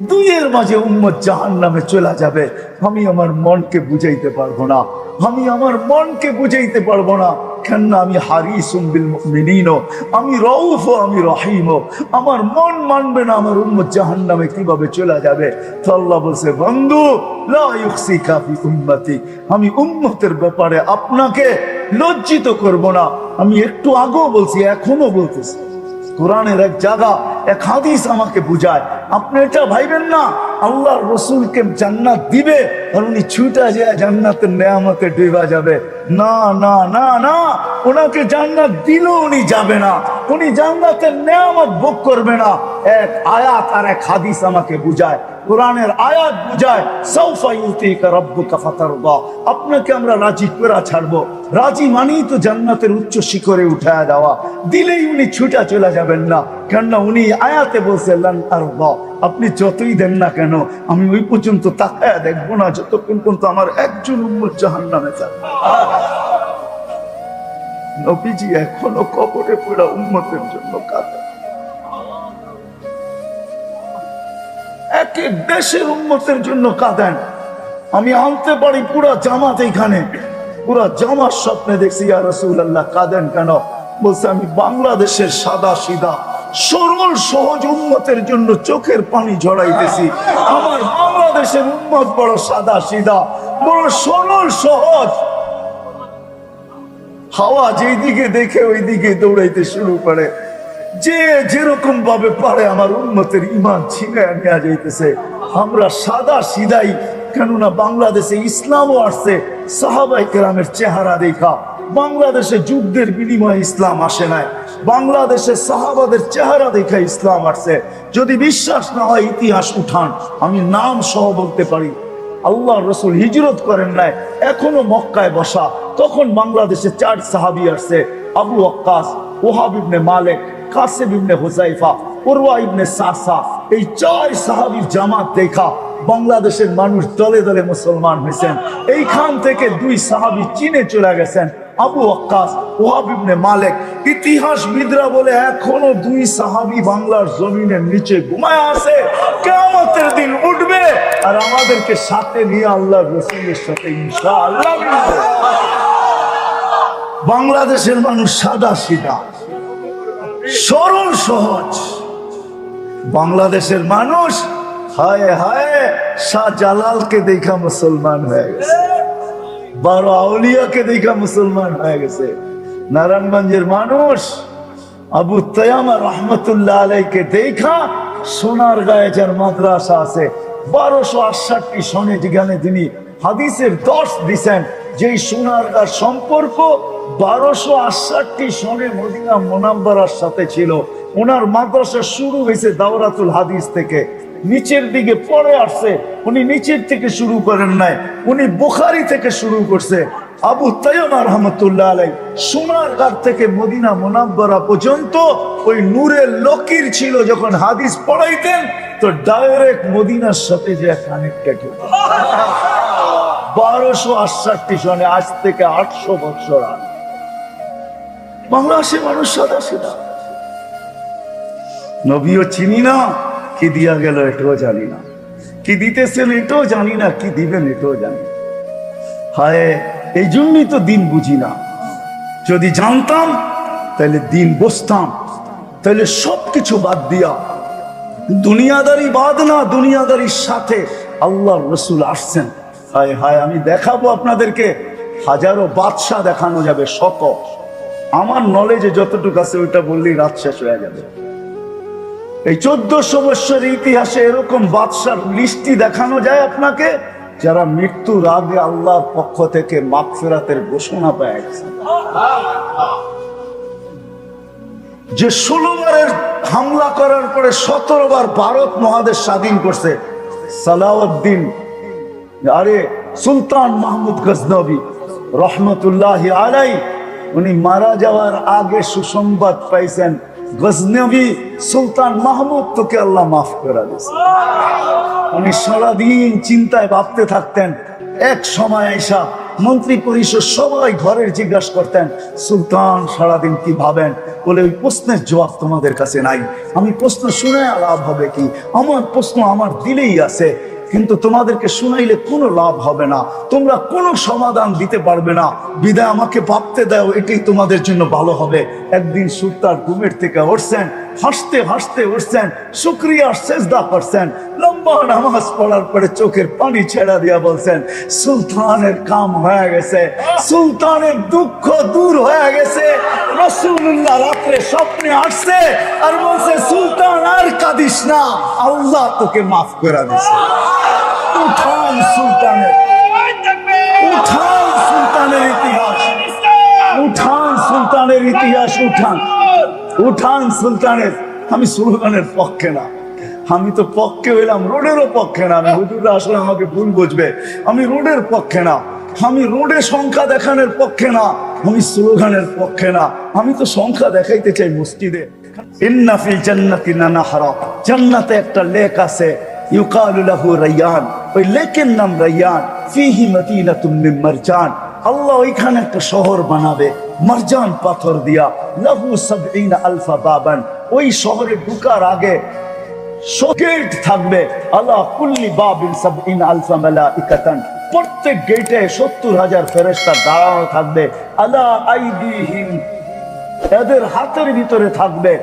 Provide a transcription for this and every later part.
দুইয়ের মাঝে উম্মত জাহান্নামে চলে যাবে। আমি আমার মনকে বুঝাইতে পারবো না, আমি আমার মনকে বুঝাইতে পারবো না। কেননা আমি হারিসুম বিল মুমিনিন, আমি রউফ, আমি রহিম। আমার মন মানবে না আমার উম্মত জাহান্নামে কিভাবে চলে যাবে। তো আল্লাহ বলছে, বন্ধু লা ইউখসিকা ফি উম্মতি, আমি উম্মতের ব্যাপারে আপনাকে লজ্জিত করব না। আমি একটু আগেও বলছি, এখনো বলতেছি, কোরআনের এক জায়গা এক হাদিস আমাকে বুঝায়। আপনি এটা ভাইবেন না আল্লাহ রসুলকে জান্নাত দিবে আর উনি ছুটা যায় জান্নাতের নেয়ামতে ডুবা যাবে। না না না না, ওনাকে জান্নাত দিল উনি যাবে না, উনি জান্নাতের নেয়ামত ভোগ করবে না। এক আয়াত আর এক হাদিস আমাকে বুঝায়, কোরআনের আয়াত বুঝায়, সাউফা ইউতিকা রাব্বুকা ফাতারদা, আপনাকে আমরা রাজি করে ছাড়বো। রাজি মানেই তো জান্নাতের উচ্চ শিখরে উঠায় দেওয়া। দিলেই উনি ছুটা চলে যাবেন না, কেননা উনি আয়াতে বলছেন লান আরদা, আপনি যতই দেন না কেন আমি ওই পর্যন্ত তাকায়া দেখবো না যতক্ষণ পর্যন্ত আমার একজন উম্মত জাহান্নামে যাবে। নবীজি এখনো কবরে পড়া উম্মতের জন্য কাঁদেন। এক এক দেশের উম্মতের জন্য কাঁদেন। আমি আনতে পারি পুরা জামাত, এইখানে পুরা জামার স্বপ্নে দেখছি ইয়া রাসূলুল্লাহ কাঁদেন কেন? বলছে আমি বাংলাদেশের সাদা সিধা সরল সহজ উম্মতের জন্য চোখের পানি ঝরাইতেছি। আমার বাংলাদেশের উম্মত বড় সাদা সিধা, বড় সরল সহজ। হাওয়া যেদিকে দেখে ওই দিকে দৌড়াইতে শুরু করে, যে যেরকম ভাবে পারে আমার উম্মতের ঈমান ছিনায় নিয়ে যাইতেছে। আমরা সাদা সিধাই, কেননা বাংলাদেশে ইসলামও আসছে সাহাবায়ে কেরামের চেহারা দেখা। বাংলাদেশে যুদ্ধের বিনিময়ে ইসলাম আসে নাই, বাংলাদেশে সাহাবাদের চেহারা দেখা ইসলাম আসছে। যদি বিশ্বাস না হয় ইতিহাস উঠান, আমি নাম সহ বলতে পারি। আল্লাহ রসুল হিজরত করেন নাই, এখনো মক্কায় বসা, তখন বাংলাদেশে 4 সাহাবী আসছে, আবু ওয়াক্কাস, ওহাব ইবনে মালিক, কাসিম ইবনে হুযাইফা, উরওয়া ইবনে সাসা। এই 4 সাহাবীর জামাত দেখা বাংলাদেশের মানুষ দলে দলে মুসলমান হয়েছেন। এইখান থেকে 2 সাহাবী চীনে চলে গেছেন, আবু ওয়াক্কাস, ওহাব ইবনে মালিক। ইতিহাসবিদরা বলে এখনো 2 সাহাবী বাংলার জমিনের নিচে ঘুমায় আছে। কিয়ামতের দিন উঠবে আর আমাদেরকে সাথে নিয়ে আল্লাহর রাসূলের সাথে ইনশাআল্লাহ মিলবে। বাংলাদেশের মানুষ সাদা সিধা সরল সহজ। বাংলাদেশের মানুষ হায় হায় শাহজালালকে দেখা মুসলমান হয়ে গেছে, 12 আউলিয়াকে দেখা মুসলমান হয়ে গেছে। নারায়ণগঞ্জের মানুষ আবু তায়ামা রহমতুল্লাহ আলাইকে দেখা সোনার গায়ে যার মাদ্রাসা আছে 1268 সনে, যেখানে তিনি হাদিসের 10 দিছেন, যেই সোনার গার সম্পর্ক 1268 সনে মদিনা মুনাওয়ারার সাথে ছিল। ওনার মাদ্রাসা শুরু হয়েছে দাওরাতুল হাদিস থেকে, নিচের দিকে পড়ে আসছে। উনি নিচের থেকে শুরু করেন নাই, উনি বুখারী থেকে শুরু করছে। আবু তাইয়্যিব রাহমাতুল্লাহ আলাইহি সোনারগাঁও থেকে মদিনা মুনাওয়ারা পর্যন্ত ওই নূরের লকির ছিল। যখন হাদিস পড়াইতেন তো ডাইরেক্ট মদিনার সাথে যে কানেক্টেড হতো। 1268 সনে, আজ থেকে 800 বছর আগে। বাংলাদেশের মানুষ সাদা সিধা, নবীও চিনি না, কি দিয়া গেল এটাও জানি না, কি দিতেছেন এটাও জানি না, কি দিবেন এটাও জানি না। হায়, এই জন্যই তো দিন বুঝি না। যদি জানতাম তাহলে দিন বসতাম, তাহলে সবকিছু বাদ দিয়া, দুনিয়াদারি বাদ না, দুনিয়াদারির সাথে আল্লাহর রাসূল আসছেন। হায় হায়, আমি দেখাবো আপনাদেরকে, হাজারো বাদশাহ দেখানো যাবে, শত। আমার নলেজে যতটুকু আছে ওইটা বললেই রাত শেষ হয়ে যাবে। এই 1400 বছরের ইতিহাসে এরকম বাদশার লিস্টি দেখানো যায় আপনাকে, যারা মৃত্যুর আগে আল্লাহর পক্ষ থেকে মাগফিরাতের ঘোষণা পেয়ে গেছে। যে 16 বারের হামলা করার পরে 17 বার ভারত মহাদেশ স্বাধীন করছে। সালাউদ্দিন, আরে সুলতান মাহমুদ গজনবী রহমতুল্লাহি আলাইহি, উনি মারা যাওয়ার আগে সুসংবাদ পাইছেন, গজনবী সুলতান মাহমুদ তোকে আল্লাহ মাফ করে দিয়েছে। উনি সারাদিন চিন্তায় ভাবতে থাকতেন। এক সময় আইসা মন্ত্রী পরিষদ সবাই ঘরের জিজ্ঞাসা করতেন, সুলতান সারাদিন কি ভাবেন? বলে ওই প্রশ্নের জবাব তোমাদের কাছে নাই। আমি প্রশ্ন শুনে লাভ হবে কি? আমার প্রশ্ন আমার দিলেই আছে, কিন্তু তোমাদেরকে শুনাইলে কোনো লাভ হবে না, তোমরা কোনো সমাধান দিতে পারবে না। বিদায় আমাকে ভাবতে দাও, এটাই তোমাদের জন্য ভালো হবে। একদিন সুলতান ঘুমের থেকে উঠছেন, হাসতে হাসতে উঠছেন, শুকরিয়া সেজদা করছেন, লম্বা নামাজ পড়ার পরে চোখের পানি ছেড়া দিয়া বলছেন, সুলতানের কাম হয়ে গেছে, সুলতানের দুঃখ দূর হয়ে গেছে। রাসূলুল্লাহ রাত্রে স্বপ্নে আসছে আর বলছে, সুলতান আর কাঁদিস না, আল্লাহ তোকে মাফ করে দিয়েছে। উঠান সুলতানের, উঠান সুলতানের ইতিহাস, উঠান সুলতানের ইতিহাস, উঠান, উঠান সুলতানের। আমি সুলতানের পক্ষে না, আমি তো পক্ষে হইলাম রোডেরও পক্ষে না। আমি হুজুররা আসলে আমাকে ভুল বুঝবে, আমি রোডের পক্ষে না, আমি রোডে সংখ্যা দেখানোর পক্ষে না, আমি স্লোগানের পক্ষে না। আমি তো সংখ্যা দেখাইতে চাই মসজিদে। ইন্না ফিল জান্নাতি নাহারা, জান্নাতে একটা লেক আছে, ইউকালু লাহু রায়্যান, ওই লেকের নাম রায়্যান। ফিহি মাদিনাতুম মিন মারজান, আল্লাহ ওইখানে একটা শহর বানাবে মারজান পাথর দিয়া। লাহু ৭০ আলফা বাবান, ওই শহরে ঢুকার আগে গেট থাকবে। আলা কুল্লি বাবিন ৭০ আলফা মালাইকাতান, প্রত্যেক গেটে ৭০,০০০ ফেরেশতা দাঁড়ানো থাকবে। আলা আইদিহিম, এদের হাতের ভিতরে থাকবে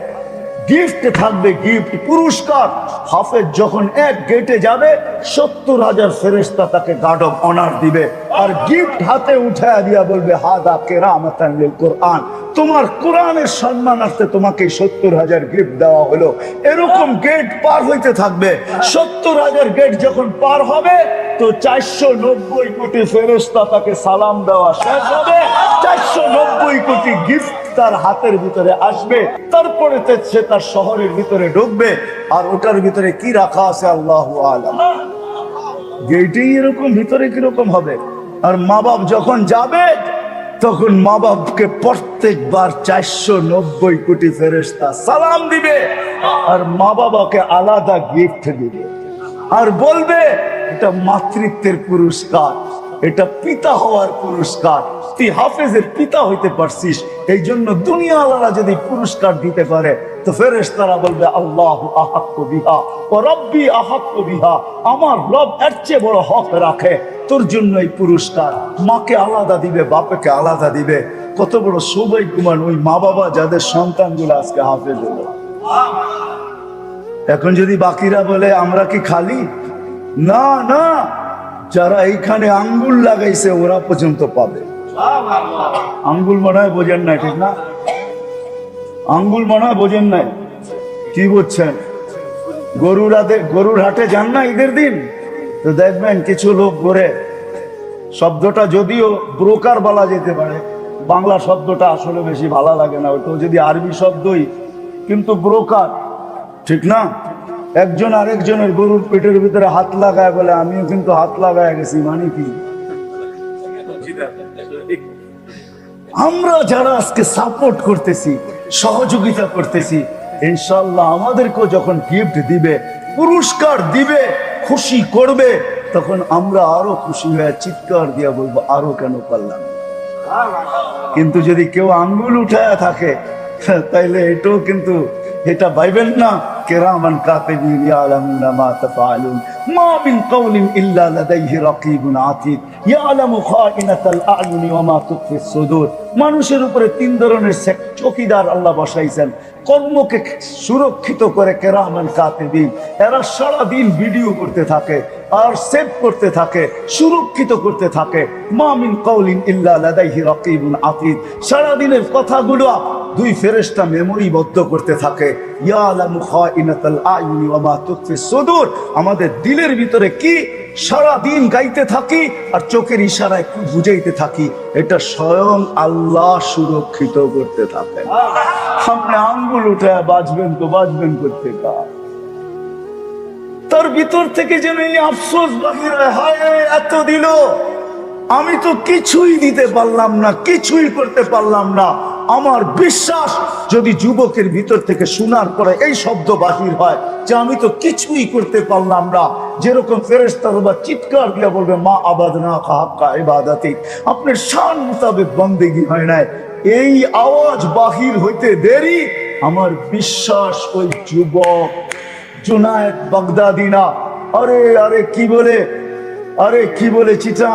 গিফট, থাকবে গিফট, পুরস্কার। হাফেজ যখন এক গেটে যাবে ৭০,০০০ ফেরেশতা তাকে গার্ড অফ অনার দিবে, আর গিফট হাতে উঠায় দিয়া বলবে, হাদা কেরামাতান লিল কোরআন, তোমার কোরআনের সম্মানার্থে তোমাকে ৭০,০০০ গিফট দেওয়া হলো। এরকম গেট পার হইতে থাকবে। ৭০,০০০ গেট যখন পার হবে তো ৪৯০ কোটি ফেরেশতা তাকে সালাম দেওয়া শেষ হবে। ৪৯০ কোটি গিফট তার হাতের ভিতরে আসবে। তারপরে সে তার শহরের ভিতরে ঢুকবে, আর ওটার ভিতরে কি রাখা আছে আল্লাহু আলাম। গেটেই এরকম, ভিতরে কিরকম হবে। আর মা বাপ যখন যাবে তখন মা বাপকে প্রত্যেকবার ৪৯০ কোটি ফেরেশতা সালাম দিবে, আর মা বাবাকে আলাদা গিফট দিবে, আর বলবে এটা মাতৃত্বের পুরস্কার, এটা পিতা হওয়ার পুরস্কার, তুই হাফেজের পিতা হইতে পারছিস, এই জন্য দুনিয়াওয়ালারা যদি পুরস্কার দিতে পারে তো ফেরেশতারা বলবে, আল্লাহু আহাক্কু বিহা ওয়া রাব্বি আহাক্কু বিহা, আমার রব এর চেয়ে বড় হক রাখে, তোর জন্য এই পুরস্কার। মাকে আলাদা দিবে, বাপকে আলাদা দিবে। কত বড় সৌভাগ্যবান ওই মা বাবা যাদের সন্তানগুলো আজকে হাফেজ হলো। এখন যদি বাকিরা বলে আমরা কি খালি, না না, যারা এইখানে আঙ্গুল লাগাইছে ওরা পর্যন্ত পাবে। আঙ্গুল মনে হয় বোঝেন নাই, ঠিক না? আঙ্গুল মনে হয় বোঝেন নাই, কি বুঝছেন? গরুর হাটে যান না ঈদের দিন, তো দেখবেন কিছু লোক ঘুরে, শব্দটা যদিও ব্রোকার বলা যেতে পারে, বাংলা শব্দটা আসলে বেশি ভালো লাগে না, ওটা যদি আরবি শব্দই, কিন্তু ব্রোকার, ঠিক না? একজন আরেকজনের গরুর পেটের ভিতরে হাত লাগায় বলে আমিও কিন্তু হাত লাগায় গেছি, মানে কি? আমরা যারা আজকে সাপোর্ট করতেছি, সহযোগিতা করতেছি, ইনশাআল্লাহ আমাদেরকেও যখন গিফট দিবে, পুরস্কার দিবে, খুশি করবে, তখন আমরা আরো খুশি হয়ে চিৎকার দিয়া বলবো, আরো কেন পারলাম। কিন্তু যদি কেউ আঙ্গুল উঠায় থাকে তাইলে এটাও কিন্তু, এটা ভাইবেন না, কিরামান কাতিবিন ইয়ালামুনা মা তাফআলুন মা মিন কাওলিন ইল্লা লাদাইহি রাকিবুন আতীদ ইয়ালামু খাইনাতাল আ'য়ুনি ওয়া মা তুখফিস সুদূর। মানুষের উপরে ৩ ধরনের চৌকিদার আল্লাহ বসাইছেন, কর্মকে সুরক্ষিত করে কিরামান কাতিবিন। এরা সারা দিন ভিডিও করতে থাকে আর সেভ করতে থাকে, সুরক্ষিত করতে থাকে। মা মিন কাওলিন ইল্লা লাদাইহি রাকিবুন আতীদ, সারা দিনের কথাগুলো 2 ফেরেশতা মেমোরিবদ্ধ করতে থাকে। ইয়ালামু খাইনাতাল আ'য়ুনি ওয়া মা তুখফিস সুদূর, আমাদের দিলের ভিতরে কি সারা দিন গাইতে থাকি আর চোখের ইশারায় কি বুঝাইতে থাকি, এটা স্বয়ং আল্লাহ সুরক্ষিত করতে থাকে। আপনি আঙ্গুল উঠায় বাজবেন তো বাজবেন করতে কা, তার ভিতর থেকে যেন এই আফসোস বাহির হয়, হায় এত দিল, আমি তো কিছুই দিতে পারলাম না, কিছুই করতে পারলাম না। আমার বিশ্বাস যদি যুবকের ভিতর থেকে শোনার পরে এই শব্দ বাহির হয় যে আমি তো কিছুই করতে পারলাম না, যেরকম ফেরেশতারা চিৎকার দিয়ে বলবে মা আবাদনা হাক্কা ইবাদাতি, আপনার শান মোতাবেক বন্দেগী হয় নাই, এই আওয়াজ বাহির হইতে দেরি, আমার বিশ্বাস ওই যুবক জুনায়েদ বাগদাদি না, আরে কি বলে চিটা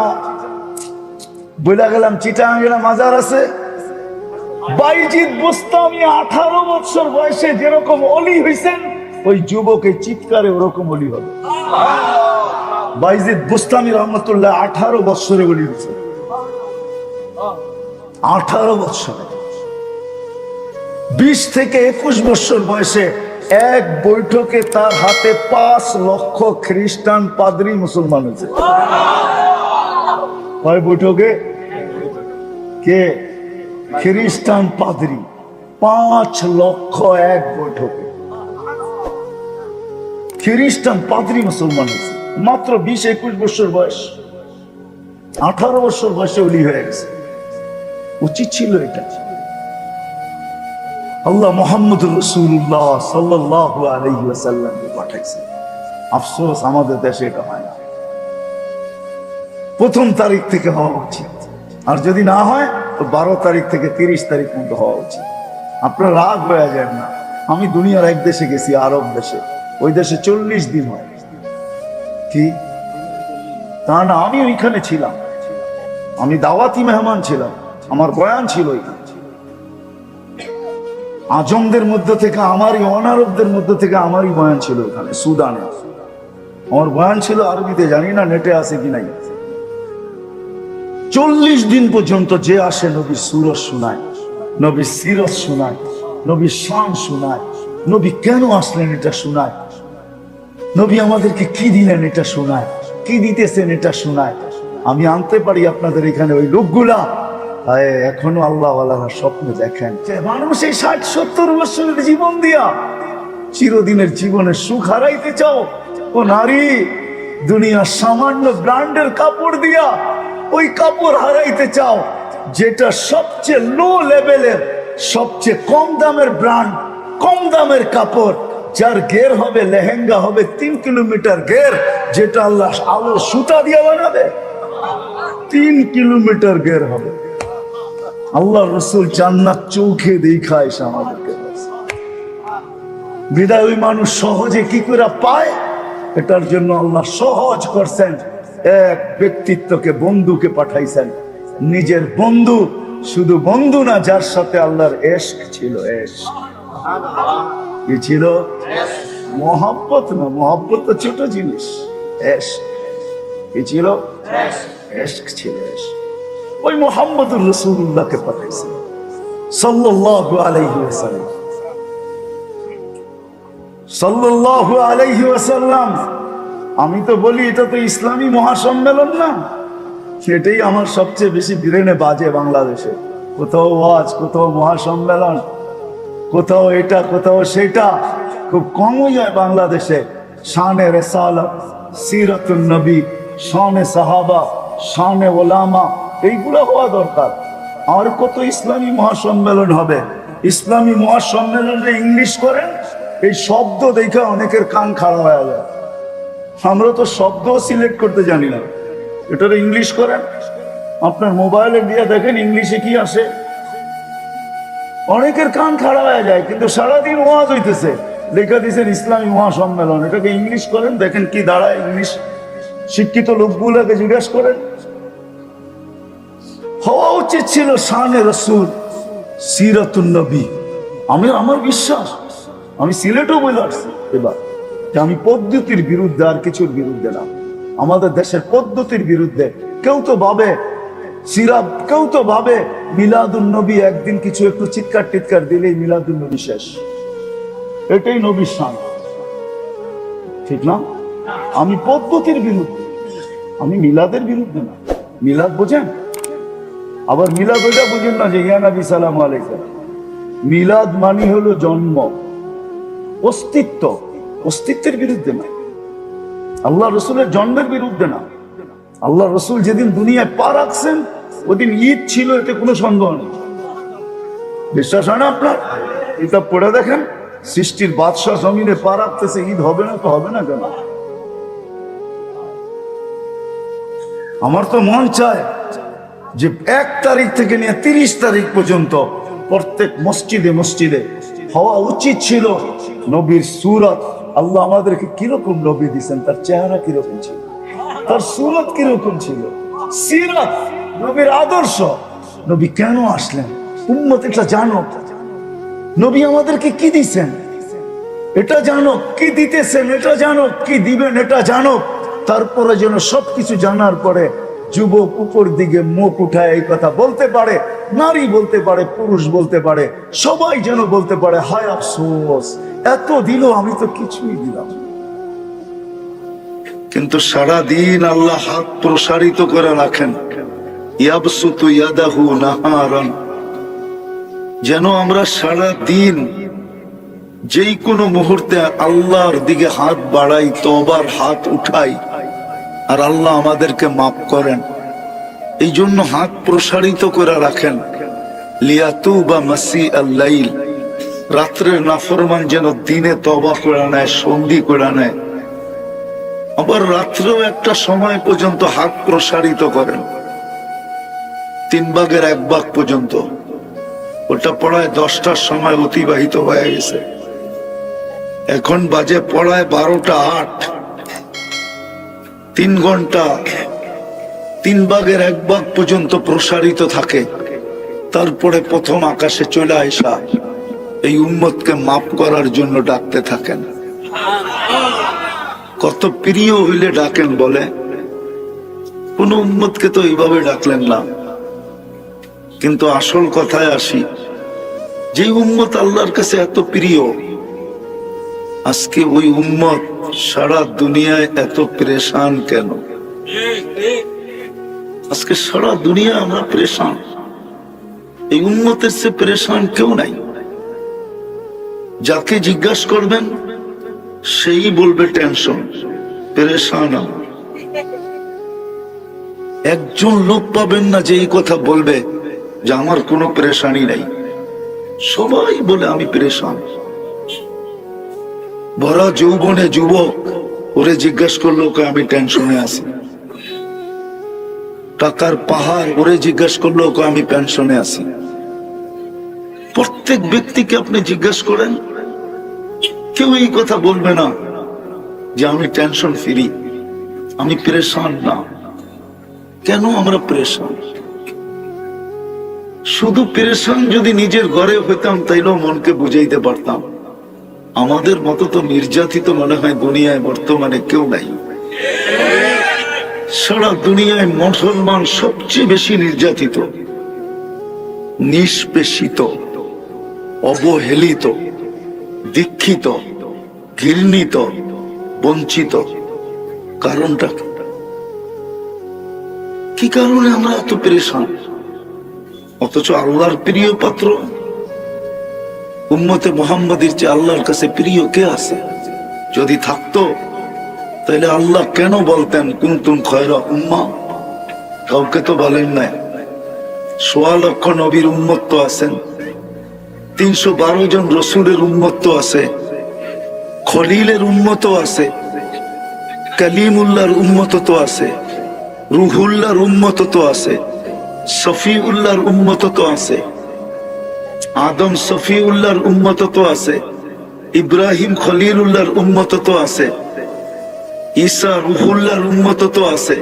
বলে গেলাম, চিটাগাং মাজার আছে, বাইজিদ বুস্তামি 18 বছর বয়সে যেরকম অলি হইছেন, ওই যুবকের চিৎকারে ওরকম অলি হবে। বাইজিদ বুস্তামি রহমতুল্লাহ 18 বছরে অলি হয়েছে, 18 বছরে। 20 থেকে 21 বছর বয়সে এক বৈঠকে তার হাতে 5 লক্ষ খ্রিস্টান পাদ্রী মুসলমান হয়েছে। কয় বৈঠকে? কে? খ্রিস্টান পাদ্রী 5 লক্ষ এক বৈঠকে খ্রিস্টান পাদ্রী মুসলমান হয়েছে, মাত্র 20-21 বছর বয়স। 18 বছর বয়সে ওলি হয়ে গেছে। উচিত ছিল এটা। আল্লাহ মুহাম্মদুর রাসূলুল্লাহ সাল্লাল্লাহু আলাইহি ওয়াসাল্লামকে পাঠাইছে। আফসোস আমাদের দেশে এটা হয় না। 1 তারিখ থেকে হওয়া উচিত, আর যদি না হয় তো 12 তারিখ থেকে 30 তারিখ পর্যন্ত হওয়া উচিত। আপনারা রাগ হয়ে যান না। আমি দুনিয়ার এক দেশে গেছি, আরব দেশে, ওই দেশে 40 দিন হয়। কি তা না, আমি ওইখানে ছিলাম, আমি দাওয়াতি মেহমান ছিলাম, আমার বয়ান ছিল ওইখানে। আজমদের মধ্যে থেকে আমারই, অনারবদের মধ্যে থেকে আমারই বয়ান ছিল ওখানে সুদানে। আমার বয়ান ছিল আরবিতে, জানি না নেটে আছে কি নাই। 40 দিন পর্যন্ত যে আসে নবীর সুরত শোনায়, নবীর সিরত শোনায়, নবীর শান শোনায়, নবী কেন আসলেন এটা শোনায়, নবী আমাদেরকে কি দিলেন এটা শোনায়, কি দিতেছেন এটা শোনায়। আমি আনতে পারি আপনাদের এখানে ওই লোকগুলা এখনো আল্লাহওয়ালারা স্বপ্ন দেখেন। মানুষ এই 60-70 বছরের জীবন দিয়া চিরদিনের জীবনের সুখ হারাইতে চাও? ও নারী, দুনিয়ার সামান্য ব্র্যান্ডের কাপড় দিয়া ওই কাপড় হারাইতে চাও, যেটা সবচেয়ে লো লেভেলের, সবচেয়ে কম দামের ব্র্যান্ড, কম দামের কাপড়, যার গের হবে, লেহেঙ্গা হবে 3 কিলোমিটার গের, যেটা আল্লাহ আলোর সুতা দিয়ে বানাবে। 3 কিলোমিটার গের হবে। আল্লাহ রসুল জান্নাত চোখে দেখায় আমাদেরকে। বিদায় ওই মানুষ সহজে কি করে পায়, এটার জন্য আল্লাহ সহজ করছেন। এক ব্যক্তিত্বকে, বন্ধুকে পাঠাইছেন, নিজের বন্ধু, শুধু বন্ধু না, যার সাথে আল্লাহর ইশক ছিল। ইশক কি ছিল? মহব্বত না, মহব্বত তো ছোট জিনিস। ইশক কি ছিল? ইশক ছিল। ওই মুহাম্মদুর রাসূলুল্লাহকে পাঠাইছেন সাল্লাল্লাহু আলাইহি ওয়াসাল্লাম। সাল্লাল্লাহু আলাইহি ওয়াসাল্লাম। আমি তো বলি এটা তো ইসলামী মহাসম্মেলন না, সেটাই আমার সবচেয়ে বেশি ব্রেনে বাজে বাংলাদেশে। কোথাও ওয়াজ, কোথাও মহাসম্মেলন, কোথাও এটা, কোথাও সেটা, খুব কমই হয় বাংলাদেশে। শানে রিসালাত, সিরাতুন নবী, শানে সাহাবা, শানে ওলামা, এইগুলো হওয়া দরকার। আর কত ইসলামী মহাসম্মেলন হবে। ইসলামী মহাসম্মেলনে ইংলিশ করেন, এই শব্দ দেখে অনেকের কান খাড়া হয়ে যায়। আমরা তো শব্দ সিলেক্ট করতে জানি না, এটার ইংলিশ করেন। আপনার মোবাইলে দিয়ে দেখেন ইংলিশে কি আসে, অনেকের কান খাড়া হয়ে যায়। কিন্তু সারাদিন ওয়াজ হইতেছে, লেখা দিয়েছেন ইসলামী মহাসম্মেলন, এটাকে ইংলিশ করেন, দেখেন কি দাঁড়ায় ইংলিশ। শিক্ষিত লোকগুলোকে জিজ্ঞাসা করেন। হওয়া উচিত ছিল শানে রাসূল, সিরাতুন নবী। আমার বিশ্বাস, আমি সিলেটও বলে আসছি এবার, যে আমি পদ্ধতির বিরুদ্ধে, আর কিছুর বিরুদ্ধে না। আমাদের দেশের পদ্ধতির বিরুদ্ধে। কেউ তো ভাবে সিরাত, কেউ তো ভাবে মিলাদুন নবী, একদিন কিছু একটু চিৎকার টিৎকার দিলেই মিলাদুন নবী শেষ, এটাই নবীর শান। ঠিক না? আমি পদ্ধতির বিরুদ্ধে, আমি মিলাদের বিরুদ্ধে না। মিলাদ বোঝেন? আবার মিলাদ ওইটা বুঝেন না যে ইয়া নবী সালাম আলাইকুম। মিলাদ মানে হলো জন্ম, অস্তিত্ব, অস্তিত্বের বিরুদ্ধে না। আল্লাহ রসুলের জন্মের বিরুদ্ধে না। আল্লাহ রসুল যেদিন দুনিয়ায় পা রাখছেন ওদিন ঈদ ছিল, এতে কোনো সন্দেহ নেই। বিশ্বাস হয় না আপনার? এটা পড়ে দেখেন, সৃষ্টির বাদশাহ জমিনে পা রাখতেছে, ঈদ হবে না তো হবে না কেন? আমার তো মন চায় যে 1 তারিখ থেকে নিয়ে 30 তারিখ পর্যন্ত প্রত্যেক মসজিদে মসজিদে হওয়া উচিত ছিল নবীর সুরত। আল্লাহ আমাদেরকে কিরকম নবী দিয়েছেন, তার চেহারা কিরকম ছিল, তার সুরত কিরকম ছিল, সিরাত, নবীর আদর্শ, নবী কেন আসলেন, উম্মত এটা জানো। নবী আমাদেরকে কি দিছেন এটা জানো, কি দিতেছেন এটা জানো, কি দিবেন এটা জানো। তারপরে যেন সবকিছু জানার পরে যুবক উপর দিকে মুখ উঠায় এই কথা বলতে পারে, নারী বলতে পারে, পুরুষ বলতে পারে, সবাই যেন বলতে পারে হায় আফসোস, এত দিল আমি তো কিছুই দিলাম। কিন্তু সারা দিন আল্লাহ হাত প্রসারিত করে রাখেন, ইয়াবসুতু ইয়াদাহু নাহারান, যেন আমরা সারা দিন যেই কোনো মুহূর্তে আল্লাহর দিকে হাত বাড়াই, তওবার হাত উঠাই, আর আল্লাহ আমাদেরকে মাফ করেন। এই জন্য হাত প্রসারিত করে রাখেন। লিয়াতুবা মাসি আল-লাইল, রাত্রের নাফরমান যেন দিনে তওবা করে নেয়, সন্ধি করে নেয়। আবার রাত্রেও একটা সময় পর্যন্ত হাত প্রসারিত করেন, 3 ভাগের 1 ভাগ পর্যন্ত। ওটা পড়ায় 10টার সময় অতিবাহিত হয়ে গেছে, এখন বাজে পড়ায় 12টা 8, 3 ঘন্টা 3 ভাগের 1 ভাগ পর্যন্ত প্রসারিত থাকে। তারপরে প্রথম আকাশে চলে আসা এই উম্মতকে মাফ করার জন্য ডাকতে থাকেন। কত প্রিয় হইলে ডাকেন বলে, কোন উম্মতকে তো এইভাবে ডাকলেন না। কিন্তু আসল কথায় আসি, যে উম্মত আল্লাহর কাছে এত প্রিয়, আজকে ওই উম্মত সারা দুনিয়ায় এত পরেশান কেন? আজকে সারা দুনিয়া আমরা পরেশান, এই উম্মতের সে পরেশান কেউ নাই। যাকে জিজ্ঞাসা করবেন সেই বলবে টেনশন, পরেশান। একজন লোক পাবেন না যে এই কথা বলবে যে আমার কোনো পরেশানি নাই। সবাই বলে আমি পরেশান। ভরা যৌবনে যুবক, ওরে জিজ্ঞাসা করলো আমি টেনশনে আছি। টাকার পাহাড়, ওরে জিজ্ঞাসা করলো আমি পেনশনে আছি। প্রত্যেক ব্যক্তিকে আপনি জিজ্ঞাসা করেন, কেউ এই কথা বলবে না যে আমি টেনশন ফ্রি, আমি পরেশান না। কেন আমরা পরেশান? শুধু পরেশান যদি নিজের ঘরে হইতাম তাইলেও মনকে বুঝাইতে পারতাম। আমাদের মতো তো নির্যাতিত মনে হয় দুনিয়ায় বর্তমানে কেউ নাই। সারা দুনিয়ায় মুসলমান সবচেয়ে বেশি নির্যাতিত, নিষ্পেষিত, অবহেলিত, দীক্ষিত, ঘৃণিত, বঞ্চিত। কারণটা কি কারণে আমরা এত পরেশান? অথচ আল্লাহর প্রিয় পাত্র উম্মতে মুহাম্মাদের চেয়ে আল্লাহর কাছে প্রিয় কে আছে? যদি থাকতো তাহলে আল্লাহ কেন বলতেন কুনতুম খায়রা উম্মাহ? কাউকে তো বলেন না। ১৬ লক্ষ নবীর উম্মত তো আছেন, ৩১২ জন রসুলের উম্মত তো আছে, খলিলের উম্মত আছে, কালিমুল্লাহর উম্মত তো আছে, রুহুল্লাহর উম্মত তো আছে, সফিউল্লাহর উম্মত তো আছে, আদম সফিউল্লাহর উম্মত তো আছে, ইব্রাহিম খলিলুল্লাহর উম্মত তো আছে, ঈসা রুহুল্লাহর উম্মত তো আছে,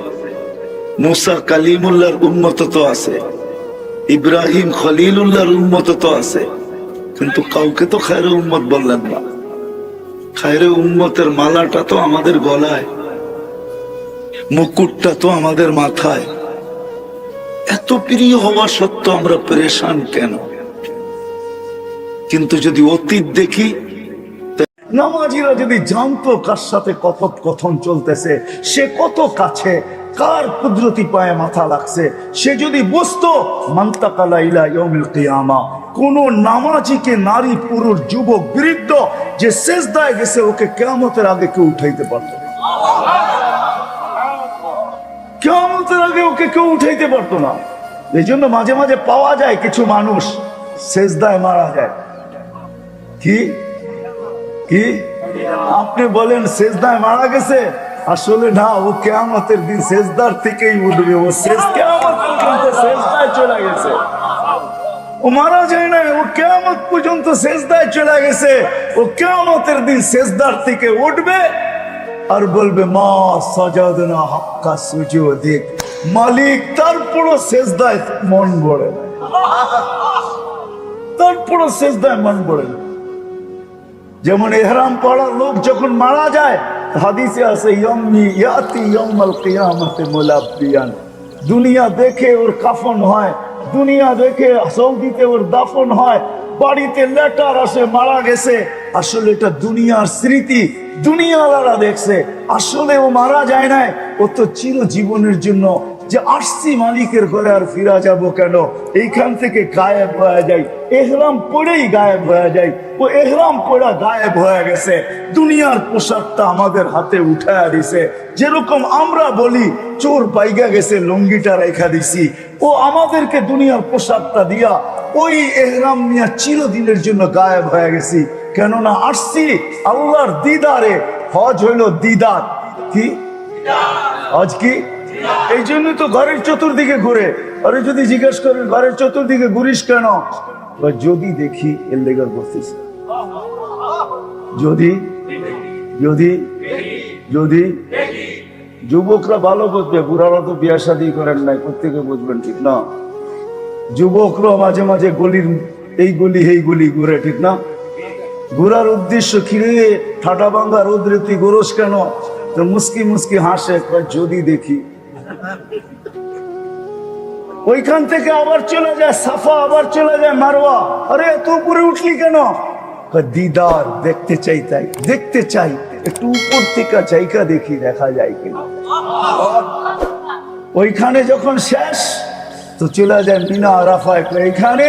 মুসা কালিমুল্লাহর উম্মত তো আছে, ইব্রাহিম খলিলুল্লাহর উম্মত তো আছে। কিন্তু কাউকে তো খায়রে উম্মত বললেন না। খায়রে উম্মতের মালাটা তো আমাদের গলায়, মুকুটটা তো আমাদের মাথায়। এত প্রিয় হওয়া সত্ত্বেও আমরা পরেশান কেন? কিন্তু যদি অতীত দেখি, নামাজিরা যদি জানতো কার সাথে কথোপকথন চলতেছে, সে কত কাছে, কার কুদরতি পায়ে মাথা লাগছে, সে যদি বুঝতো মান্তাকালা ইলা ইয়াউমিল কিয়ামা, কোন নামাজিকে নারী পুরুষ যুবক বৃদ্ধ যে সেজদায় গেছে ওকে কিয়ামতের আগে কেউ উঠাইতে পারতো না। কিয়ামতের আগে ওকে কেউ উঠাইতে পারতো না। এই জন্য মাঝে মাঝে পাওয়া যায় কিছু মানুষ সেজদায় মারা যায়। কি কি আপনি বলেন সেজদায় মারা গেছে? আসলে না, ও কিয়ামতের দিন সেজদার থেকেই উঠবে। ও কিয়ামত পর্যন্ত সেজদায় চলে গেছে। ও মারা যায় না, ও কিয়ামত পর্যন্ত সেজদায় চলে গেছে। ও কিয়ামতের দিন সেজদার থেকে উঠবে আর বলবে মা সাজাদনা হাক্কা সুজুদিক। মালিক তারপরও সেজদায় মন ভরে না, তারপরও সেজদায় মন ভরে না। যেমন ইহরাম পড়া লোক যখন মারা যায়, হাদিসে আছে ইয়াম্মি ইয়াতি ইয়াউমাল কিয়ামাতি মুলাব্বিয়ান। দুনিয়া দেখে ওর কাফন হয়, দুনিয়া দেখে সৌদিতে ওর দাফন হয়, বাড়িতে লেটার আসে মারা গেছে। আসলে এটা দুনিয়ার স্মৃতি, দুনিয়াওয়ালারা দেখছে। আসলে ও মারা যায় নাই, ও তো চিরজীবনের জন্য যে আসছি মালিকের ঘরে আর ফিরা যাব কেন, এইখান থেকে গায়েব হয়ে যায়। এহরাম পরেই গায়েব হয়ে যায়। ও এহরাম পরা গায়েব হয়ে গেছে, দুনিয়ার পোশাকটা আমাদের হাতে উঠায় দিছে। যেরকম আমরা বলি চোর পাইগা গেছে লুঙ্গিটা রেখা দিছি, ও আমাদেরকে দুনিয়ার পোশাকটা দিয়া ওই এহরাম নিয়ে চিরদিনের জন্য গায়েব হয়ে গেছি। কেননা আসছি আল্লাহর দিদারে। হজ হইল দিদার, কি হজ কি? এই জন্য তো ঘরের চতুর্দিকে ঘুরে। আরে যদি জিজ্ঞেস করেন ঘরের চতুর্দিকে ঘুরিস কেন, যদি দেখি এর লেগার করতেছি। যদি যদি যদি যুবকরা ভালো বুঝবে, বুড়ারা তো বিয়া শাদী করেন নাই, প্রত্যেকে বুঝবেন, ঠিক না? যুবকরা মাঝে মাঝে গলির এই গলি এই গলি ঘুরে, ঠিক না? ঘোরার উদ্দেশ্য কিরে ঠাটা ভাঙ্গা রোদ্রে তুই গোরস কেন? তো মুস্কি মুস্কি হাসে, যদি দেখি। ওইখান থেকে আবার চলে যায় সাফা, আবার চলে যায় মারওয়া। আরে এত উপরে উঠলি কেন? দিদার দেখতে চাই, তাই দেখতে চাই, একটু উপর থেকে জায়গা দেখি, দেখা যায় কিনা। ওইখানে যখন শেষ তো চলে যায় মিনা আরাফা। এইখানে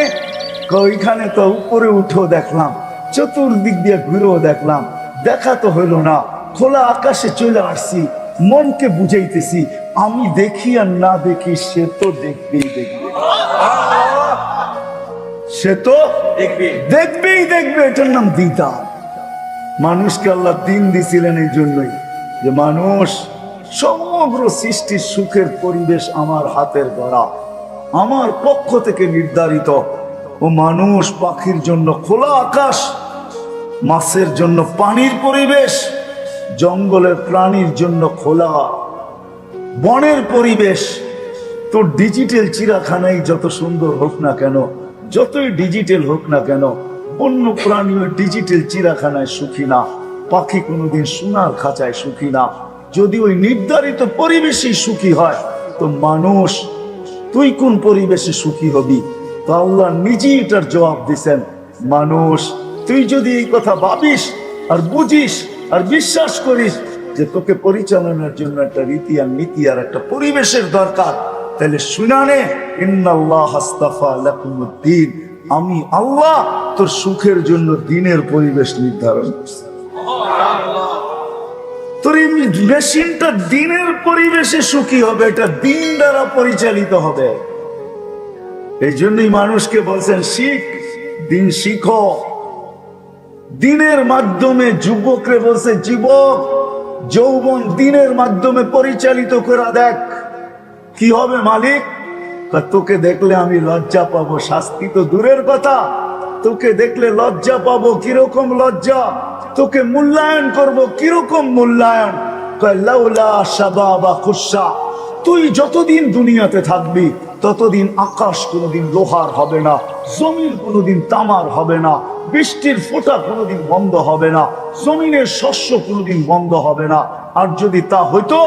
ওইখানে তো উপরে উঠো দেখলাম, চতুর্দিক দিয়ে ঘুরেও দেখলাম, দেখা তো হইল না। খোলা আকাশে চলে আসছি, মনকে বুঝাইতেছি আমি দেখি আর না দেখি সে তো দেখবেই দেখবে, সে তো দেখবেই দেখবে। এটার নাম দিদার। মানুষকে আল্লাহ দিন দিছিলেন এই জন্যই যে মানুষ সমগ্র সৃষ্টির সুখের পরিবেশ আমার হাতের গড়া, আমার পক্ষ থেকে নির্ধারিত। ও মানুষ পাখির জন্য খোলা আকাশ, মাছের জন্য পানির পরিবেশ, জঙ্গলের প্রাণীর জন্য খোলা বনের পরিবেশ। তো ডিজিটাল চিড়াখানাই যত সুন্দর হোক না কেন, যতই ডিজিটাল হোক না কেন, বন্য প্রাণী ওই ডিজিটাল চিড়াখানায় সুখী না। পাখি কোনোদিন সোনার খাঁচায় সুখী না। যদি ওই নির্ধারিত পরিবেশেই সুখী হয়, তো মানুষ তুই কোন পরিবেশে সুখী হবি? তো আল্লাহ নিজেই এটার জবাব দিছেন, মানুষ তুই যদি এই কথা ভাবিস আর বুঝিস আর বিশ্বাস করিস যে তোকে পরিচালনার জন্য একটা রীতি আর নীতি আর একটা পরিবেশের দরকার, তাহলে শুনানে ইন্নাল্লাহ আস্তাফা লাকুমুদ্দিন, আমি আল্লাহ তোর সুখের জন্য দিনের পরিবেশ নির্ধারণ করছি। তোর এই মেশিনটা দিনের পরিবেশে সুখী হবে, এটা দিন দ্বারা পরিচালিত হবে। এই জন্যই মানুষকে বলছেন শিখ, দিন শিখো। দিনের মাধ্যমে যুবকরে বলছে যুবক যৌবন দিনের মাধ্যমে পরিচালিত করা দেখ, কি হবে মালিক? তোকে দেখলে আমি লজ্জা পাবো, শাস্তি তো দূরের কথা, তোকে দেখলে লজ্জা পাবো। কিরকম লজ্জা? তোকে মূল্যায়ন করব, কিরকম মূল্যায়ন? লাউলা শাবাবা খুশা, তুই যতদিন দুনিয়াতে থাকবি ততদিন আকাশ কোনোদিন লোহার হবে না, জমিন কোনোদিন তামার হবে না, বৃষ্টির ফোঁটা কোনোদিন বন্ধ হবে না, জমিনের শস্য কোনোদিন বন্ধ হবে না। আর যদি তা হইতো,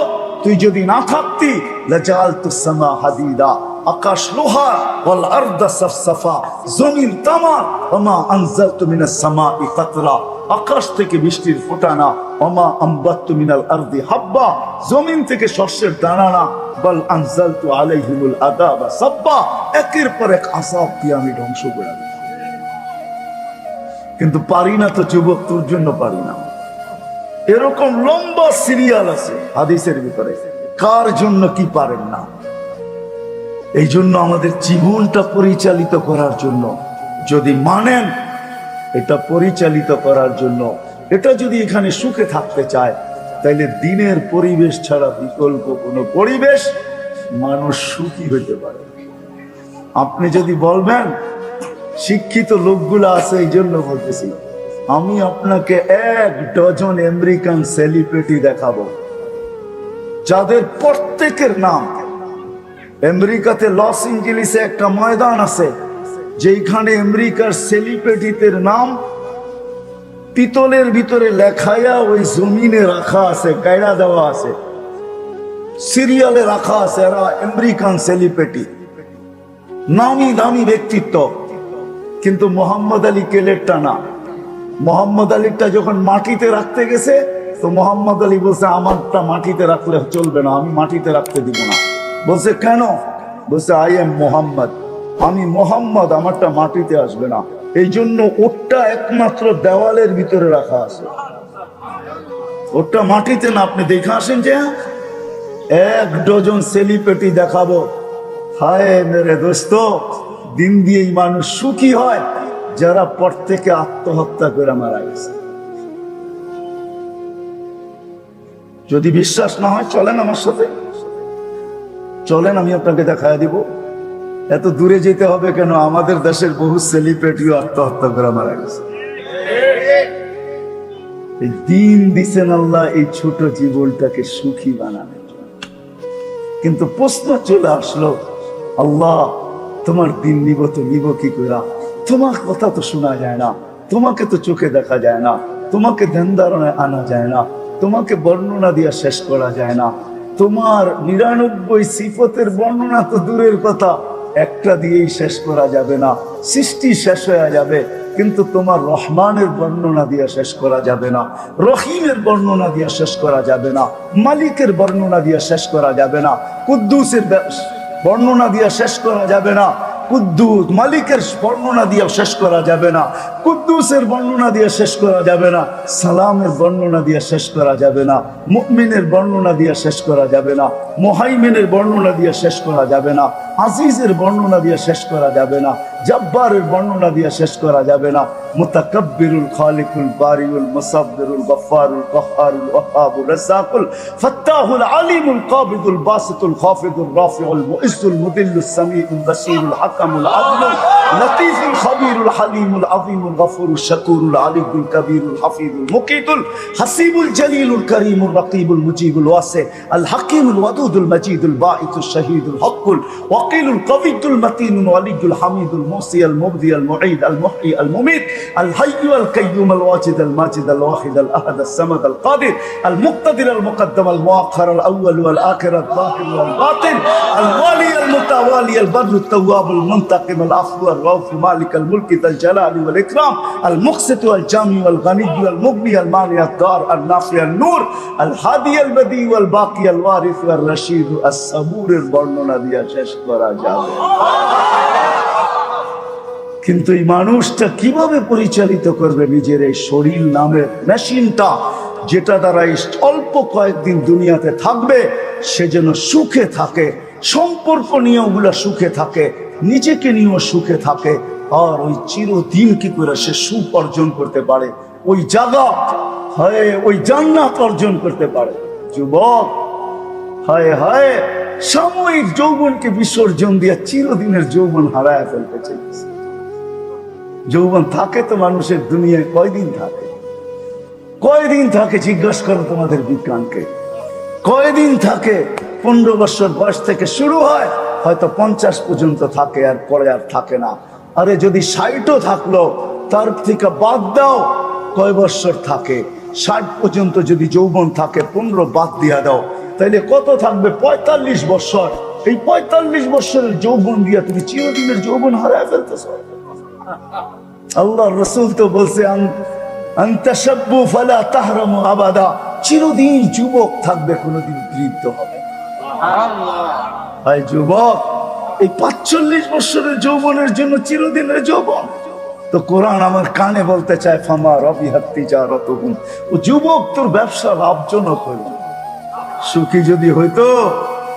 তুই যদি না থাকতি, লাজালতুস সামা হাদিদা, আকাশ লোহা, ওয়াল আরদা সাফসাফা, জমিন তামা, ওমা আনজালতু মিনাস সামাই কাতরা, আকাশ থেকে বৃষ্টির ফোঁটা না, ওমা আম্বাততু মিনাল আরদি হাব্বা, জমিন থেকে শস্যের দানা না, বল আনজালতু আলাইহিমুল আযাবা সাব্বা, একের পর এক আযাব দিয়ে আমি ধ্বংস করে দেব। কিন্তু পারি না তো যুবক, তোর জন্য পারি না। এরকম লম্বা সিরিয়াল আছে হাদিসের ভিতরে, কার জন্য কি পারেন না। এই জন্য আমাদের জীবনটা পরিচালিত করার জন্য, যদি মানেন এটা পরিচালিত করার জন্য, এটা যদি এখানে সুখে থাকতে চায়, তাইলে দিনের পরিবেশ ছাড়া বিকল্প কোনো পরিবেশ মানুষ সুখী হইতে পারে। আপনি যদি বলবেন শিক্ষিত লোকগুলো আছে এই জন্য বলতেছি, আমি আপনাকে 1 ডজন আমেরিকান সেলিব্রিটি দেখাবো যাদের প্রত্যেকের নাম, আমেরিকাতে লস এঞ্জেলিসে একটা ময়দান আছে যেখানে আমেরিকার সেলিব্রিটিদের নাম পিতলের ভিতরে লেখায়া ওই জমিনে রাখা আছে, গায়রা দেওয়া আছে, সিরিয়ালে রাখা আছে। এরা আমেরিকান সেলিব্রিটি, নামি দামি ব্যক্তিত্ব। কিন্তু মোহাম্মদ আলী কেলেরটা না। মোহাম্মদ আলীরটা যখন মাটিতে রাখতে গেছে তো মোহাম্মদ আলী বলছে আমারটা মাটিতে রাখলে চলবে না, আমি মাটিতে রাখতে দিব না। বলছে কেন? বলছে আই এম মোহাম্মদ, আমি মোহাম্মদ, আমারটা মাটিতে আসবে না। এই জন্য ওটা একমাত্র দেওয়ালের ভিতরে রাখা আছে, ওটা মাটিতে না। আপনি দেখে আসেন যে 1 ডজন সেলিব্রিটি দেখাবো। হায় মেরে দোস্ত, দিন দিয়েই মানুষ সুখী হয় যারা প্রত্যেকে আত্মহত্যা করে মারা গেছে। যদি বিশ্বাস না হয় চলেন আমার সাথে, চলেন আমি আপনাকে দেখায় দিব। এত দূরে যেতে হবে কেন? আমাদের দেশের বহু সেলিব্রিটিও আত্মহত্যা করে মারা গেছে। এই দিন দিছেন আল্লাহ এই ছোট জীবনটাকে সুখী বানানোর জন্য। কিন্তু প্রশ্ন চলে আসলো, আল্লাহ তোমার দিন নিব তো নিব কি করে? তোমার কথা তো শোনা যায় না, তোমাকে তো চোখে দেখা যায় না, তোমাকে ধ্যান ধারণায় আনা যায় না, তোমাকে বর্ণনা দিয়া শেষ করা যায় না। তোমার 99 সিফতের বর্ণনা তো দূরের কথা, একটা দিয়েই শেষ করা যাবে না, সৃষ্টি শেষ হয়ে যাবে। কিন্তু তোমার রহমানের বর্ণনা দিয়া শেষ করা যাবে না, রহিমের বর্ণনা দিয়া শেষ করা যাবে না, মালিকের বর্ণনা দিয়া শেষ করা যাবে না, কুদ্দুসের বর্ণনা দিয়া শেষ করা যাবে না, কুদ্দুস মালিকের বর্ণনা দিয়ে শেষ করা যাবে না, কুদ্দুসের বর্ণনা দিয়ে শেষ করা যাবে না, সালামের বর্ণনা দিয়ে শেষ করা যাবে না, মুমিনের বর্ণনা দিয়ে শেষ করা যাবে না, মুহাইমিনের বর্ণনা দিয়ে শেষ করা যাবে না, আজিজের বর্ণনা দিয়ে শেষ করা যাবে না, জব্বারের বর্ণনা দিয়ে শেষ করা যাবে না, মুতাকাব্বিরুল খালিকুল বারিউল মুসাব্বিরুল গফফারুল কহ্হারুল ওয়াহাবুর রাজ্জাকুল ফাত্তাহুল আলিমুল কাবিদুল বাসিতুল খাফিদুর রাফিউল মুইজ্জুল মুদিল্লুস সামিউল বাসীরুল হাকামুল আদলুল লতীফুল খবীরুল হালিমুল আযীমুল গফুরুল শাকুরুল আলিয়ুল কবীরুল হাফিজুল মুকিতুল হাসিবুল জলিলুল করিমুল রকিবুল মুজিবুল ওয়াসি আল হাকিমুল ওয়াদুদুল মজিদুল বাঈতুশ শহীদুল হকুল ওয়াকিলুল কবিয়ুল মতিনুল ওয়ালিয়ুল হামিদুল মুসি আল মুবদি আল মুঈদ আল মুহয়ি আল মুমিত আল হাইয়্যু আল কাইয়্যুম আল ওয়াজিদ আল মাজিদ আল ওয়াহিদ আল আহাদ আল সামাদ আল কাদির আল মুক্তাদির আল মুকদ্দাম আল মুআখ্খার আল আউয়াল ওয়াল আখির আল যাহির ওয়াল বাতিন আল ওয়ালি আল মুতাওয়ালি আল বরর আল তাওয়াব আল মুনতাকিম আল আফু আল রাউফ মালিক আল মুলক আল জালালি ওয়াল ইকরাম আল মুকসিত আল জামি আল গনি আল মুগনি আল মানি আল দার আল নাফি আল নূর আল হাদি আল বদি ওয়াল বাকি আল ওয়ারিস আল রশিদ আস সাবুরের বর্ণনা দিয়া শেষ করা যাবে। কিন্তু এই মানুষটা কিভাবে পরিচালিত করবে নিজের এই শরীর নামের মেশিনটা, যেটা দ্বারা অল্প কয়েকদিন দুনিয়াতে থাকবে, সে যেন সুখে থাকে, সম্পর্ক নিয়ে ওগুলা সুখে থাকে, নিজেকে নিয়েও সুখে থাকে, আর ওই চিরদিন কি করে সে সুখ অর্জন করতে পারে, ওই জায়গা হয় ওই জান্নাত অর্জন করতে পারে। যুবক, হায় হায়, সাময়িক যৌবনকে বিসর্জন দিয়ে চিরদিনের যৌবন হারায় ফেলতে চাইছে। যৌবন থাকে তো মানুষের দুনিয়ায় কয়দিন থাকে? কয়দিন থাকে জিজ্ঞাসা করো তোমাদের বিজ্ঞানকে, কয়দিন থাকে? 15 বছর বয়স থেকে শুরু হয়, হয়তো 50 পর্যন্ত থাকে, আর পরে আর থাকে না। আরে যদি 60ও থাকলো, তার থেকে বাদ দাও কয় বছর থাকে? 60 পর্যন্ত যদি যৌবন থাকে, 15 বাদ দিয়া দাও, তাইলে কত থাকবে? 45 বছর। এই 45 বছরের যৌবন দিয়া তুমি চিরদিনের যৌবন হারায় ফেলতেছ। আল্লাহ রাসূল তো বলছে আনতাশাব্বু ফালা তাহরামু আবাদা, চিরদিন যুবক থাকবে, কোনোদিন বৃদ্ধ হবে না। ভাই যুবক, এই 45 বছরের যৌবনের জন্য চিরদিনের যৌবন তো কোরআন আমার কানে বলতে চায় ফামা রাবিহাত তিজারাতুহুম, ও যুবক তোর ব্যবসা লাভজনক হইল। সুখী যদি হইতো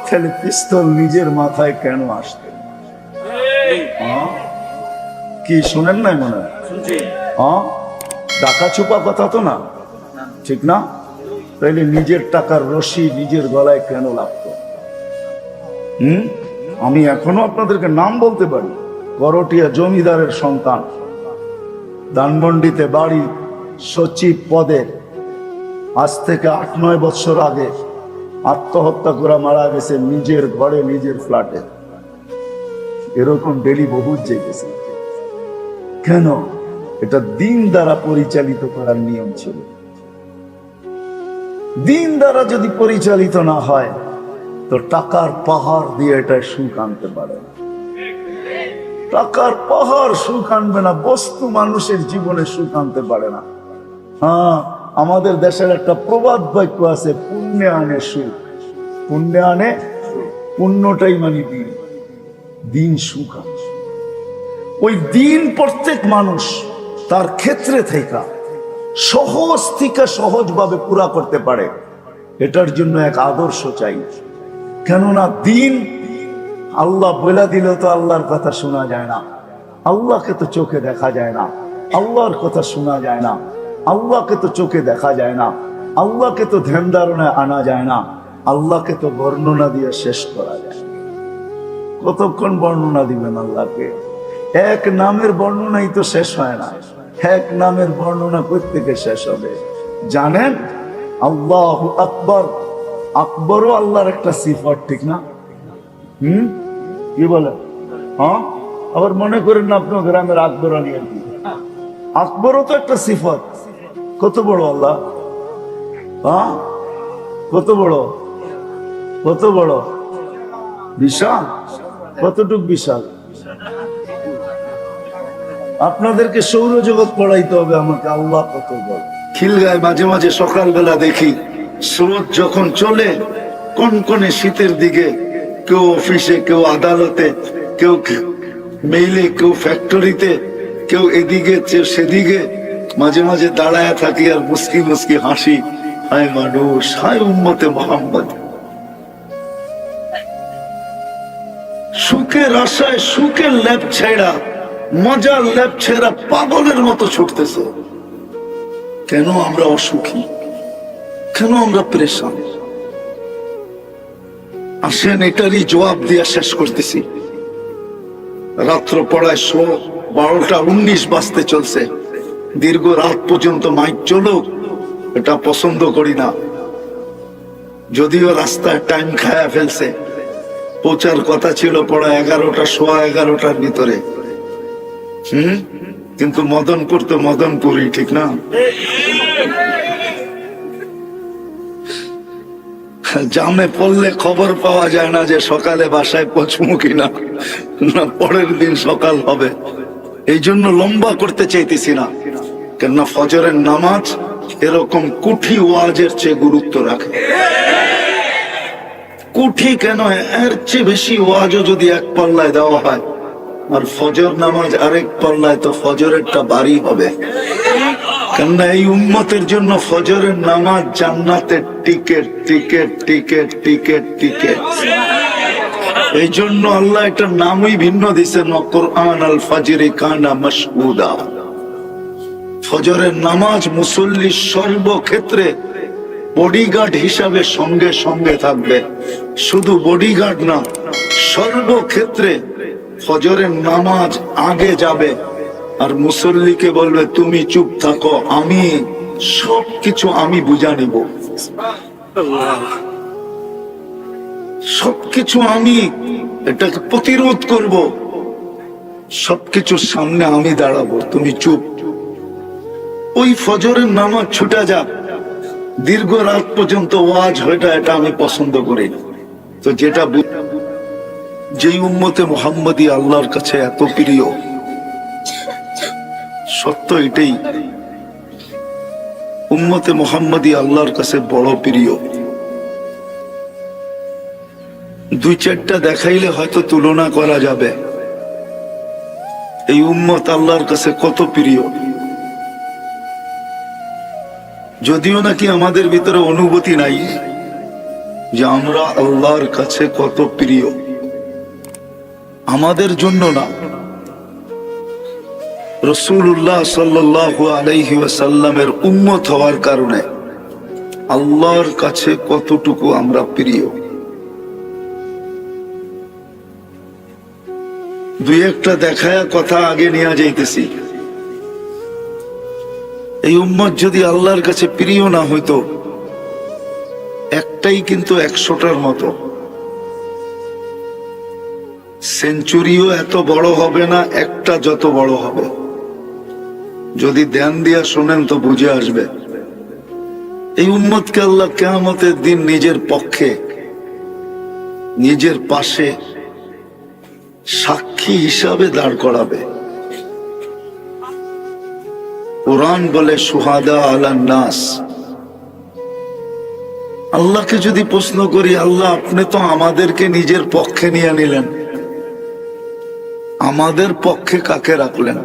তাহলে পিস্তল নিজের মাথায় কেন আসতো? কি শোনেন নাই মনে হয়? ডাকা চুপা কথা তো না, ঠিক না? তাইলে নিজের টাকার রশি নিজের গলায় কেন লাগতো? আমি এখনো আপনাদেরকে নাম বলতে পারি। করটিয়া জমিদারের সন্তান, ধানমন্ডিতে বাড়ি, সচিব পদে, আজ থেকে 8-9 বছর আগে আত্মহত্যা করে মারা গেছে নিজের ঘরে নিজের ফ্ল্যাটে। এরকম ডেলি বহুত যেতেছে। কেন? এটা দিন দ্বারা পরিচালিত করার নিয়ম ছিল। দিন দ্বারা যদি পরিচালিত না হয় তো টাকার পাহাড় দিয়ে এটা সুখ আনতে পারে না। টাকার পাহাড় সুখ আনবে না, বস্তু মানুষের জীবনে সুখ আনতে পারে না। হ্যাঁ, আমাদের দেশের একটা প্রবাদ বাক্য আছে, পুণ্যে আনে সুখ। পুণ্যে আনে, পুণ্যটাই মানে দিন, দিন সুখ আনে। ওই দিন প্রত্যেক মানুষ তার ক্ষেত্রে থেকে সহজ থেকে সহজভাবে পুরা করতে পারে, এটার জন্য এক আদর্শ চাই। কেননা দিন আল্লাহ বলে দিল তো আল্লাহর কথা শোনা যায় না, আল্লাহকে তো চোখে দেখা যায় না, আল্লাহর কথা শোনা যায় না, আল্লাহকে তো চোখে দেখা যায় না, আল্লাহকে তো ধ্যান ধারণায় আনা যায় না, আল্লাহকে তো বর্ণনা দিয়ে শেষ করা যায়। কতক্ষণ বর্ণনা দিবেন আল্লাহকে? এক নামের বর্ণনাই তো শেষ হয় না। এক নামের বর্ণনা প্রত্যেকে শেষ হবে। জানেন আল্লাহু আকবার, আকবরও আল্লাহর একটা সিফত, ঠিক না? কি বলে? হ্যাঁ, আবার মনে করেন না আপনার গ্রামের আকবর আলী আর কি, আকবরও তো একটা সিফত। কত বড় আল্লাহ! হ্যাঁ, কত বড়, কত বড়, বিশাল। কতটুক বিশাল? আপনাদেরকে সৌরজগৎ পড়াইতে হবে আমাকে। আল্লাহ কত বড়! খিলগায় মাঝে মাঝে সকালবেলা দেখি স্রোত যখন চলে কনকনে শীতের দিকে, কেউ অফিসে, কেউ আদালতে, কেউ মেইলে, কেউ ফ্যাক্টরিতে, কেউ এদিকে কেউ সেদিকে, মাঝে মাঝে দাঁড়ায় থাকি আর মুস্কি মুস্কি হাসি। হায় মানুষ, হায় উম্মতে মুহাম্মদ। সুখের আশায় সুখের লেপ ছেড়া, মজার লেপ ছেড়া পাগলের মতো ছুটতেছে। কেন আমরা অসুখী? কেন আমরা পরেশান? আসেন এটারই জবাব দিয়ে শেষ করতেছি। রাত্র পড়ায় 12টা 19 বাজতে চলছে। দীর্ঘ রাত পর্যন্ত মাইক চলুক, এটা পছন্দ করি না। যদিও রাস্তায় টাইম খায়া ফেলছে, পৌঁছার কথা ছিল পড়া 11টা, 11:15 ভিতরে। কিন্তু মদন করতে মদনপুরি, ঠিক না? জামে পড়লে খবর পাওয়া যায় না যে সকালে বাসায় পৌঁছবো কিনা, না পরের দিন সকাল হবে। এই জন্য লম্বা করতে চাইতেছি না, কেননা ফজরের নামাজ এরকম কুঠি ওয়াজের চেয়ে গুরুত্ব রাখে। কুঠি কেন, এর চেয়ে বেশি ওয়াজও যদি এক পাল্লায় দেওয়া হয় আর ফজর নামাজ আরেক পাল্লায়, তো ফজরেরটা বাড়ি হবে। কেননা এই উম্মতের জন্য ফজরের নামাজ জান্নাতের ticket, ticket, ticket, ticket, ticket. এই জন্য আল্লাহ এটার নামই ভিন্ন দিয়েছেন, কুরআন আল ফাজরি কানা মাশহুদা। ফজরের নামাজ মুসল্লির সর্বক্ষেত্রে বডিগার্ড হিসাবে সঙ্গে সঙ্গে থাকবে। শুধু বডিগার্ড না, সর্বক্ষেত্রে ফজরের নামাজ আগে যাবে আর মুসল্লিকে বলবে তুমি চুপ থাকো, আমি সবকিছু আমি বুঝা নিব, সবকিছু আমি এটাকে প্রতিরোধ করব, সবকিছুর সামনে আমি দাঁড়াবো, তুমি চুপ। ওই ফজরের নামাজ ছুটা যাক, দীর্ঘ রাত পর্যন্ত ওয়াজ হয়টা, এটা আমি পছন্দ করি। তো যেটা যেই উম্মতে মুহাম্মদী আল্লাহর কাছে এত প্রিয়, সত্য এটাই, উম্মতে মুহাম্মদী আল্লাহর কাছে বড় প্রিয়। 2-4টা দেখাইলে হয়তো তুলনা করা যাবে এই উম্মত আল্লাহর কাছে কত প্রিয়। যদিও নাকি আমাদের ভিতরে অনুভূতি নাই যে আমরা আল্লাহর কাছে কত প্রিয়, আমাদের জন্য না, রাসূলুল্লাহ সাল্লাল্লাহু আলাইহি ওয়াসাল্লামের উম্মত হওয়ার কারণে আল্লাহর কাছে কতটুকু আমরা প্রিয়। দুই একটা দেখায়া কথা আগে নিয়ে যাইতেছি। এই উম্মত যদি আল্লাহর কাছে প্রিয় না হইতো, একটাই কিন্তু 100টার মতো। সেঞ্চুরিও এত বড় হবে না, একটা যত বড় হবে। যদি ধ্যান দিয়া শোনেন তো বুঝে আসবে। এই উম্মতকে আল্লাহ কিয়ামতের দিন নিজের পক্ষে, নিজের পাশে সাক্ষী হিসাবে দাঁড় করাবে। কোরআন বলে শুহাদা আলান নাস। আল্লাহকে যদি প্রশ্ন করি, আল্লাহ আপনি তো আমাদেরকে নিজের পক্ষে নিয়ে নিলেন, আমাদের পক্ষে কাকে রাখলেন?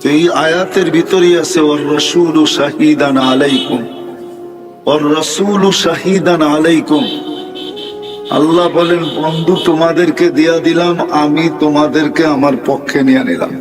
তো এই আয়াতের ভিতরেই আছে ওয়ার রাসূলু শাহিদান আলাইকুম, ওয়ার রাসূলু শাহিদান আলাইকুম। আল্লাহ বলেন, বন্ধু তোমাদেরকে দিয়া দিলাম, আমি তোমাদেরকে আমার পক্ষে নিয়ে নিলাম।